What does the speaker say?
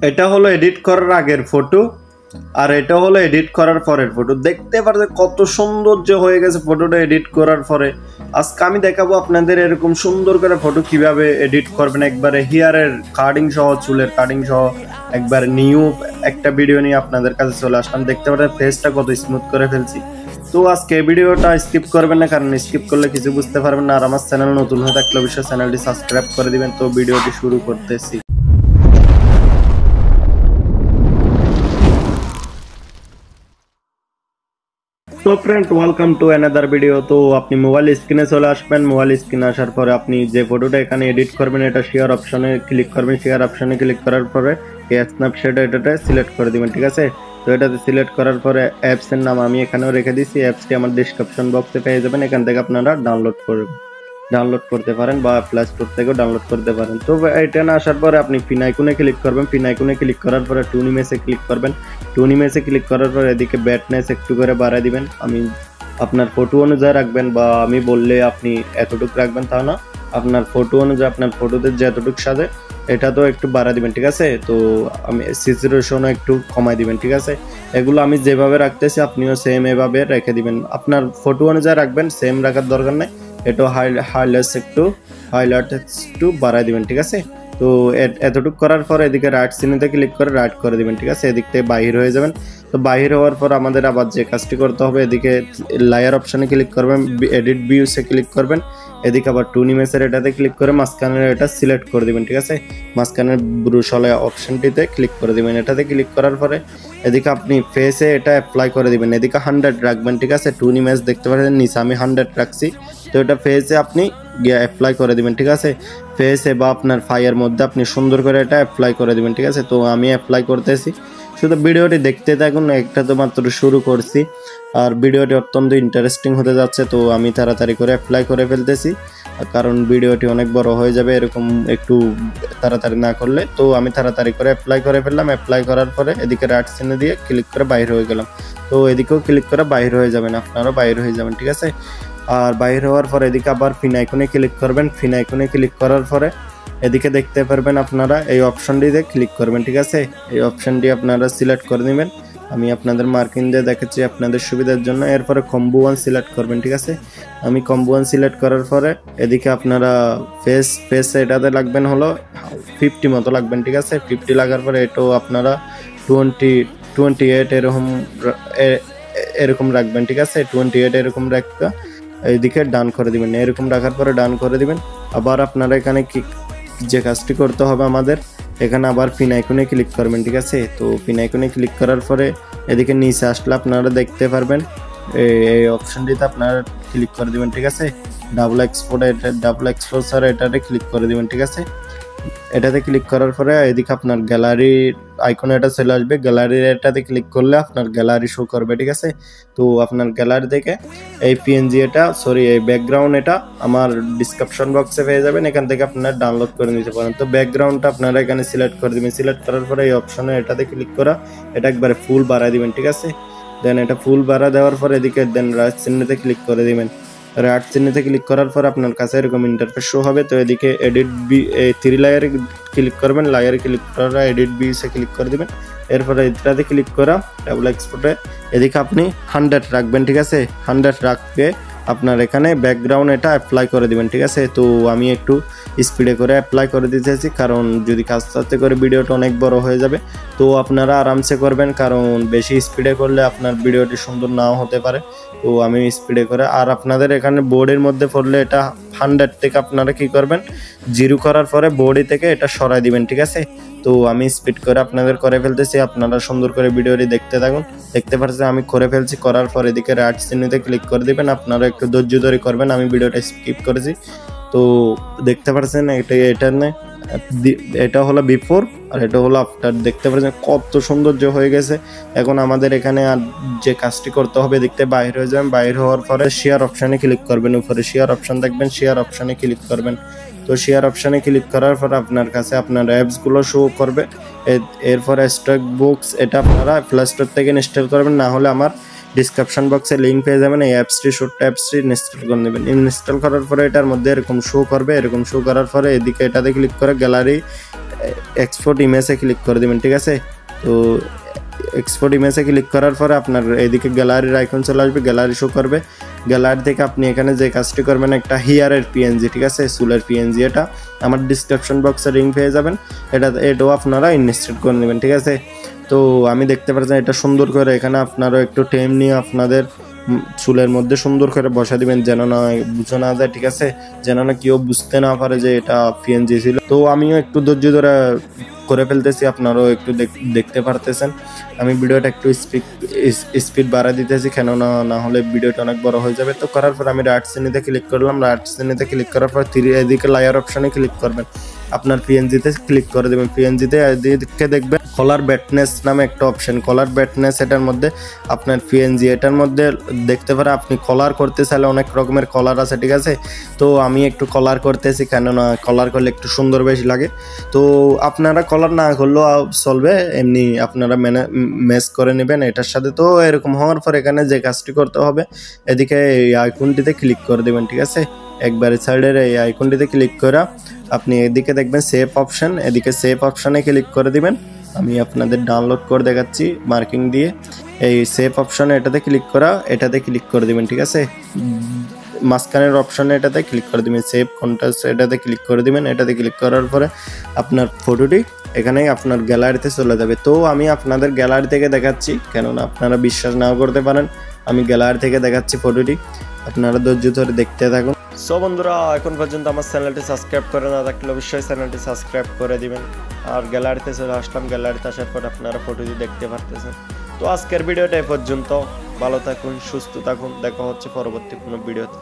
এটা হলো এডিট করার আগের ফটো আর এটা হলো এডিট করার পরের ফটো। দেখতে পারছে কত সৌন্দর্য হয়ে গেছে ফটোটা এডিট করার পরে। আজকে আমি দেখাবো আপনাদের এরকম সুন্দর করে ফটো কিভাবে এডিট করবেন, একবারে হেয়ারের কাটিং সহ, চুলের কাটিং সহ একবার নিউ একটা ভিডিও নিয়ে আপনাদের কাছে চলে আসলাম। দেখতে পারেন ফেসটা কত স্মুথ করে ফেলছি। তো আজকে ভিডিওটা স্কিপ করবেন না, কারণ স্কিপ করলে কিছু বুঝতে পারবেন না। আর আমার চ্যানেল নতুন হয়ে থাকলে অবশ্যই চ্যানেলটি সাবস্ক্রাইব করে দিবেন। তো ভিডিওটি শুরু করতেছি। তো friend, welcome to another video. তো আপনি মোবাইল স্ক্রিনে চলে আসবেন। মোবাইল স্ক্রিনে আসার পরে আপনি যে ফটোটা এখানে এডিট করবেন এটা শেয়ার অপশনে ক্লিক করবেন। শেয়ার অপশনে ক্লিক করার পরে এই স্ন্যাপশট এটাতে সিলেক্ট করে দিবেন, ঠিক আছে। তো এটাতে সিলেক্ট করার পরে অ্যাপসের নাম আমি এখানেও রেখে দিয়েছি। অ্যাপসটি আমার ডেসক্রিপশন বক্সে পেয়ে যাবেন, এখান থেকে আপনারা ডাউনলোড করতে পারেন বা প্লে স্টোর থেকেও ডাউনলোড করতে পারেন। তো এটা না আসার পরে আপনি পিন আইকনে ক্লিক করবেন। পিন আইকনে ক্লিক করার পরে টুন ইমেজে ক্লিক করবেন। টুন ইমেজে ক্লিক করার পরে এদিকে ব্রাইটনেস একটু করে বাড়ায় দিবেন। আমি আপনার ফটো অনুযায়ী রাখবেন, বা আমি বললে আপনি এতটুকু রাখবেন তা না, আপনার ফটো অনুযায়ী আপনার ফটোতে যতটুকু সাজে এটা তো একটু বাড়া দিবেন, ঠিক আছে। তো আমি স্যাচুরেশনও একটু কমাই দিবেন, ঠিক আছে। এগুলো আমি যেভাবে রাখতেছি আপনিও সেম এভাবে রেখে দিবেন। আপনার ফটো অনুযায়ী রাখবেন, সেম রাখার দরকার নেই। এটা হাইলাইটস একটু বাড়াই দিবেন, ঠিক আছে। তো এতটুকু করার পর এদিকে রাইট চিহ্নতে ক্লিক করে রাইট করে দিবেন, ঠিক আছে। এদিক থেকে বাহির হয়ে যাবেন। তো বাহির হওয়ার পর আমাদের আবার যে কাজটি করতে হবে, এদিকে লেয়ার অপশানে ক্লিক করবেন, এডিট ভিউসে ক্লিক করবেন। এদিকে আবার টুন ইমেজের এটাতে ক্লিক করে মাঝখানের এটা সিলেক্ট করে দিবেন, ঠিক আছে। মাঝখানের ব্রুশলে অপশনটিতে ক্লিক করে দিবেন। এটাতে ক্লিক করার পরে এদিকে আপনি ফেসে এটা অ্যাপ্লাই করে দিবেন। এদিকে 100 রাখবেন, ঠিক আছে। টুন ইমেজ দেখতে পাচ্ছেন নিচে আমি 100 রাখছি। তো এটা ফেসে আপনি অ্যাপ্লাই করে দিবেন, ঠিক আছে। ফেসে বা আপনার ফাইয়ের মধ্যে আপনি সুন্দর করে এটা অ্যাপ্লাই করে দিবেন, ঠিক আছে। তো আমি অ্যাপ্লাই করতেছি, শুধু ভিডিওটি দেখতে থাকুন। একটা তো মাত্র শুরু করছি আর ভিডিওটি অত্যন্ত ইন্টারেস্টিং হতে যাচ্ছে। তো আমি তাড়াতাড়ি করে অ্যাপ্লাই করে ফেলতেছি, কারণ ভিডিওটি অনেক বড় হয়ে যাবে এরকম একটু তাড়াতাড়ি না করলে। তো আমি তাড়াতাড়ি করে অ্যাপ্লাই করে ফেললাম। অ্যাপ্লাই করার পরে এদিকে রাইট চিহ্ন দিয়ে ক্লিক করে বাইর হয়ে গেলাম। তো এদিকেও ক্লিক করে বাইর হয়ে যাবেন, আপনারাও বাইর হয়ে যাবেন, ঠিক আছে। আর বাইর হওয়ার পরে এদিকে আবার পিন আইকনে ক্লিক করবেন। পিন আইকনে ক্লিক করার পরে এদিকে দেখতে পারবেন আপনারা এই অপশনটিতে ক্লিক করবেন, ঠিক আছে। এই অপশনটি আপনারা সিলেক্ট করে নেবেন। আমি আপনাদের মার্কিং দিয়ে দেখাচ্ছি আপনাদের সুবিধার জন্য। এরপরে কম্বো 1 সিলেক্ট করবেন, ঠিক আছে। আমি কম্বো 1 সিলেক্ট করার পরে এদিকে আপনারা ফেস এটাতে লাগবেন হলো 50 মতো লাগবেন, ঠিক আছে। 50 লাগার পরে এটাও আপনারা 28 এরকম রাখবেন, ঠিক আছে। 28 এরকম রাখতে এইদিকে ডান করে দিবেন। এরকম রাখার পরে ডান করে দিবেন। আবার আপনারা এখানে কি যে কাজটি করতে হবে আমাদের, এখানে আবার পিন আইকনে ক্লিক করবেন, ঠিক আছে। তো পিন আইকনে ক্লিক করার পরে এদিকে নিচে আসলে আপনারা দেখতে পারবেন এই অপশনটিতে আপনারা ক্লিক করে দিবেন, ঠিক আছে। ডাবল এক্সপোজার এটাতে ক্লিক করে দিবেন, ঠিক আছে। এটাতে ক্লিক করার পরে এদিকে আপনার গ্যালারির আইকনে এটা চলে আসবে। গ্যালারির এটাতে ক্লিক করলে আপনার গ্যালারি শো করবে, ঠিক আছে। তো আপনার গ্যালারি থেকে এই পিএনজি এই ব্যাকগ্রাউন্ড এটা আমার ডিসক্রিপশন বক্সে পেয়ে যাবেন। এখান থেকে আপনারা ডাউনলোড করে নিতে পারেন। তো ব্যাকগ্রাউন্ডটা আপনারা এখানে সিলেক্ট করে দিবেন। সিলেক্ট করার পরে এই অপশনে এটাতে ক্লিক করা এটা একবারে ফুল বাড়ায় দিবেন, ঠিক আছে। দেন এটা ফুল বাড়া দেওয়ার পরে এদিকে দেন রাইট চিহ্নতে ক্লিক করে দিবেন। রাইট চিহ্নতে ক্লিক করার পর আপনার কাছে এরকম ইন্টারফেস শো হবে। তো এদিকে এডিট এই 3 লেয়ারে ক্লিক করবেন। লেয়ারে ক্লিক করা এডিট ভিউসে ক্লিক করে দিবেন। এরপরে এটাতে ক্লিক করা ডাবল এক্সপোর্টে এদিকে আপনি 100 রাখবেন, ঠিক আছে। 100 রাখবে আপনার এখানে ব্যাকগ্রাউন্ড এটা অ্যাপ্লাই করে দিবেন, ঠিক আছে। তো আমি একটু স্পিডে করে অ্যাপ্লাই করে দিতেছি, কারণ যদি কাজ করতে করে ভিডিওটা অনেক বড় হয়ে যাবে। তো আপনারা আরামসে করবেন, কারণ বেশি স্পিডে করলে আপনার ভিডিওটি সুন্দর নাও হতে পারে। তো আমি স্পিডে করে, আর আপনাদের এখানে বোর্ডের মধ্যে পড়লে এটা 100 থেকে আপনারা কি করবেন, 0 করার পরে বোর্ডে থেকে এটা সরাই দিবেন, ঠিক আছে। তো আমি স্পিড করে আপনাদের করে ফেলতেছি, আপনারা সুন্দর করে ভিডিওটি দেখতে থাকুন। দেখতে পাচ্ছেন আমি করে ফেলছি। করার পর এদিকে রাইট চিহ্নতে ক্লিক করে দিবেন। আপনারা একটু ধৈর্য ধরে করবেন, আমি ভিডিওটা স্কিপ করেছি। তো দেখতে পাচ্ছেন এটা হলো বিফোর আর এটা হলো আফটার। দেখতে পাচ্ছেন কত সৌন্দর্য হয়ে গেছে। এখন আমাদের এখানে আর যে কাজটি করতে হবে, দেখতে বাইরে হয়ে যাবেন। বাইরে হওয়ার পরে শেয়ার অপশানে ক্লিক করবেন। উপরে শেয়ার অপশান দেখবেন, শেয়ার অপশানে ক্লিক করবেন। তো শেয়ার অপশানে ক্লিক করার পর আপনার কাছে আপনার অ্যাপসগুলো শো করবে। এরপরে স্টক বুকস এটা আপনারা প্লে স্টোর থেকে ইনস্টল করবেন, না হলে আমার ডিসক্রিপশন বক্সে লিঙ্ক পেয়ে যাবেন। এই অ্যাপসটি ইনস্টল করে নেবেন। ইনস্টল করার পরে এটার মধ্যে এরকম শো করবে। এরকম শো করার পরে এদিকে এটাতে ক্লিক করে গ্যালারি এক্সপোর্ট ইমেজে ক্লিক করে দেবেন, ঠিক আছে। তো এক্সপোর্ট ইমেজে ক্লিক করার পরে আপনার এদিকে গ্যালারির আইকন চলে আসবে, গ্যালারি শো করবে। গ্যালারি থেকে আপনি এখানে যে কাজটি করবেন, একটা হেয়ারের পিএনজি, ঠিক আছে, চুলের পিএনজি, এটা আমার ডিসক্রিপশন বক্সে লিংক পেয়ে যাবেন। এটাও আপনারা ইনস্টল করে নেবেন, ঠিক আছে। তো আমি দেখতে পাচ্ছেন এটা সুন্দর করে এখানে আপনারও একটু টাইম নিয়ে আপনাদের চুলের মধ্যে সুন্দর করে বসা দিবেন, যেন না বুঝে না যায়, ঠিক আছে, যেন না কেউ বুঝতে না পারে যে এটা পিএনজি ছিল। তো আমিও একটু ধৈর্য ধরে করে ফেলতেছি, আপনারাও একটু দেখতে পারতেছেন। আমি ভিডিওটা একটু স্পিড বাড়া দিতেছি, কেন না হলে ভিডিওটা অনেক বড় হয়ে যাবে। তো করার পর আমি রাইট শ্রেণীতে ক্লিক করলাম। রাইট শ্রেণীতে ক্লিক করার পর এদিকে লায়ার অপশানে ক্লিক করবেন, আপনার পিএনজিতে ক্লিক করে দেবেন। পিএনজিতে এদিকে দেখবেন কলার ব্যাটনেস নামে একটা অপশন, কলার ব্যাটনেস, এটার মধ্যে আপনার পিএনজি, এটার মধ্যে দেখতে পারে আপনি কলার করতে চাইলে অনেক রকমের কলার আছে, ঠিক আছে। তো আমি একটু কলার করতেছি, কেননা কলার করলে একটু সুন্দর বেশি লাগে। তো আপনারা কলার না করলেও চলবে, এমনি আপনারা ম্যাচ করে নেবেন এটার সাথে। তো এরকম হওয়ার পর এখানে যে কাজটি করতে হবে, এদিকে এই আইকনটিতে ক্লিক করে দেবেন, ঠিক আছে। একবারে সাইডের এই আইকনটিতে ক্লিক করে আপনি এদিকে দেখবেন সেভ অপশন, এদিকে সেভ অপশানে ক্লিক করে দিবেন। আমি আপনাদের ডাউনলোড করে দেখাচ্ছি মার্কিং দিয়ে। এই সেভ অপশানে এটাতে ক্লিক করে দিবেন, ঠিক আছে। মাঝখানের অপশানে এটাতে ক্লিক করে দিবেন, সেভ কন্টেন্টস, এটাতে ক্লিক করে দিবেন। এটাতে ক্লিক করার পরে আপনার ফটোটি এখানে আপনার গ্যালারিতে চলে যাবে। তো আমি আপনাদের গ্যালারি থেকে দেখাচ্ছি, কেননা আপনারা বিশ্বাস নাও করতে পারেন, আমি গ্যালারি থেকে দেখাচ্ছি ফটোটি, আপনারা ধৈর্য ধরে দেখতে থাকুন। সো বন্ধুরা, এখন পর্যন্ত আমার চ্যানেলটি সাবস্ক্রাইব করে না থাকলে অবশ্যই চ্যানেলটি সাবস্ক্রাইব করে দিবেন। আর গ্যালারিতে চলে আসলাম, গ্যালারিতে আসার পর আপনারা ফটোটি দেখতে পারতেছেন। তো আজকের ভিডিওটা এ পর্যন্ত, ভালো থাকুন, সুস্থ থাকুন, দেখা হচ্ছে পরবর্তী কোনো ভিডিওতে।